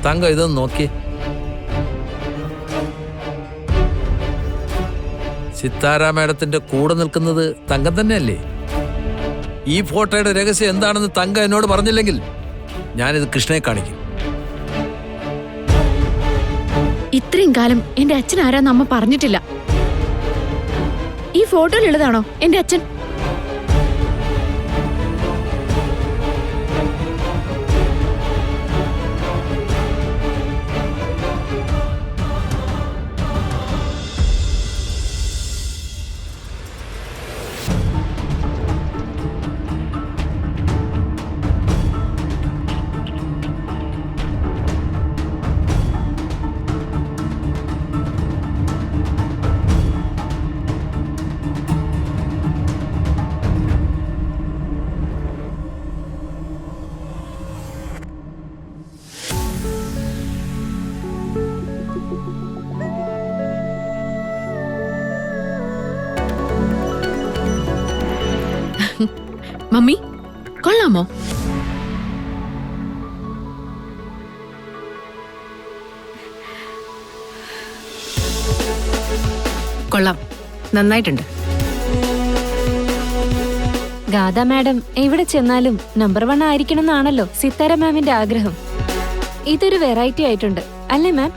തങ്കം ഇതൊന്ന് നോക്കി. സിത്താര മേഡത്തിന്റെ കൂടെ നിൽക്കുന്നത് തങ്കം തന്നെയല്ലേ? ഈ ഫോട്ടോയുടെ രഹസ്യം എന്താണെന്ന് തങ്കം എന്നോട് പറഞ്ഞില്ലെങ്കിൽ ഞാനിത് കൃഷ്ണയെ കാണിക്കും. ഇത്രയും കാലം എന്റെ അച്ഛൻ ആരാന്ന് അമ്മ പറഞ്ഞിട്ടില്ല. ഈ ഫോട്ടോയിലുള്ളതാണോ എന്റെ അച്ഛൻ? മമ്മി, കൊള്ളാമോ? കൊള്ളാം, നന്നായിട്ടുണ്ട്. ഗാഥ മാഡം എവിടെ ചെന്നാലും നമ്പർ 1 ആയിരിക്കണം എന്നാണല്ലോ സിത്താര മാമിന്റെ ആഗ്രഹം. ഇതൊരു വെറൈറ്റി ആയിട്ടുണ്ട് അല്ലേ മാം?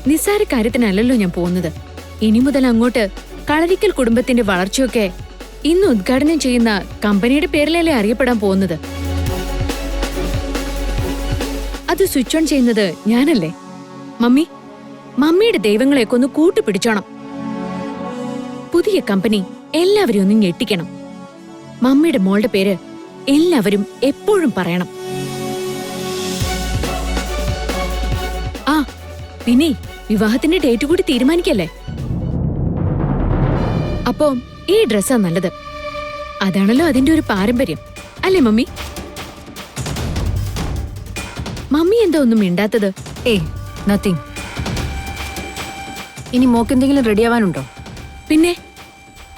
നിസ്സാര കാര്യത്തിനല്ലല്ലോ ഞാൻ പോകുന്നത്. ഇനി മുതൽ അങ്ങോട്ട് കളരിക്കൽ കുടുംബത്തിന്റെ വളർച്ചയൊക്കെ ഇന്ന് ഉദ്ഘാടനം ചെയ്യുന്ന കമ്പനിയുടെ പേരിലല്ലേ അറിയപ്പെടാൻ പോകുന്നത്. അത് സ്വിച്ച് ഓൺ ചെയ്യുന്നത് ഞാനല്ലേ? മമ്മിയുടെ ദൈവങ്ങളെയൊക്കെ ഒന്ന് കൂട്ടുപിടിച്ചോണം. പുതിയ കമ്പനി എല്ലാവരും ഒന്ന് ഞെട്ടിക്കണം. മമ്മിയുടെ മോളുടെ പേര് എല്ലാവരും എപ്പോഴും പറയണം. ആ പിന്നെ വിവാഹത്തിന്റെ ഡേറ്റ് കൂടി തീരുമാനിക്കല്ലേ? അപ്പോ ഈ ഡ്രസ്സാ നല്ലത്. അതാണല്ലോ അതിന്റെ ഒരു പാരമ്പര്യം അല്ലേ മമ്മി? മമ്മി എന്താ ഒന്നും മിണ്ടാത്തത്? നത്തിങ്. ഇനി മോക്കെന്തെങ്കിലും റെഡിയാവാനുണ്ടോ? പിന്നെ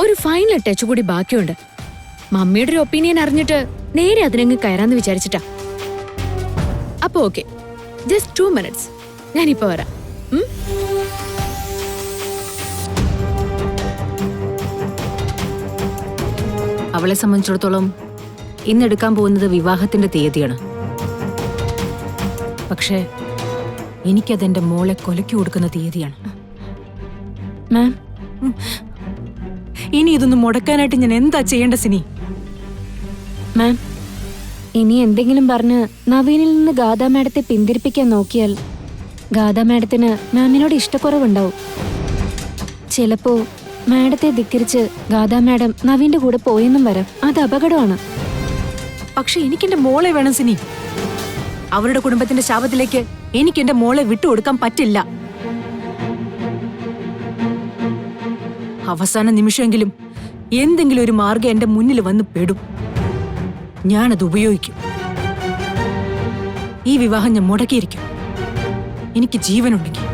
ഒരു ഫൈനൽ ടച്ച് കൂടി ബാക്കിയുണ്ട്. മമ്മിയുടെ ഒരു ഒപ്പീനിയൻ അറിഞ്ഞിട്ട് നേരെ അതിനങ്ങ് കയറാന്ന് വിചാരിച്ചിട്ടാ. അപ്പൊ ഓക്കെ, ജസ്റ്റ് 2 minutes. ഞാനിപ്പോ വരാം. അവളെ സംബന്ധിച്ചിടത്തോളം ഇന്നെടുക്കാൻ പോകുന്നത് വിവാഹത്തിന്റെ തീയതിയാണ്. പക്ഷേ എനിക്കതെന്റെ മോളെ കൊലയ്ക്ക് കൊടുക്കുന്ന തീയതിയാണ്. മാം, ഇനി ഇതൊന്നും മുടക്കാനായിട്ട് ഞാൻ എന്താ ചെയ്യേണ്ട സിനി? മാം, ഇനി എന്തെങ്കിലും പറഞ്ഞ് നവീനിൽ നിന്ന് ഗാഥ മാഡത്തെ പിന്തിരിപ്പിക്കാൻ നോക്കിയാൽ ഗാഥ മാഡത്തിന് മാമിനോട് ഇഷ്ടക്കുറവുണ്ടാവും. ചിലപ്പോ മാഡത്തെ ധിക്കരിച്ച് ഗാഥ മാഡം നവീന്റെ കൂടെ പോയെന്നും വരാം. അത് അപകടമാണ്. പക്ഷെ എനിക്കെന്റെ മോളെ വേണം സിനി. അവരുടെ കുടുംബത്തിന്റെ ശാപത്തിലേക്ക് എനിക്ക് എന്റെ മോളെ വിട്ടുകൊടുക്കാൻ പറ്റില്ല. അവസാന നിമിഷമെങ്കിലും എന്തെങ്കിലും ഒരു മാർഗം എന്റെ മുന്നിൽ വന്ന് പെടും. ഞാനത് ഉപയോഗിക്കും. ഈ വിവാഹം ഞാൻ മുടക്കിയിരിക്കും. എനിക്ക് ജീവനുണ്ടെങ്കിൽ.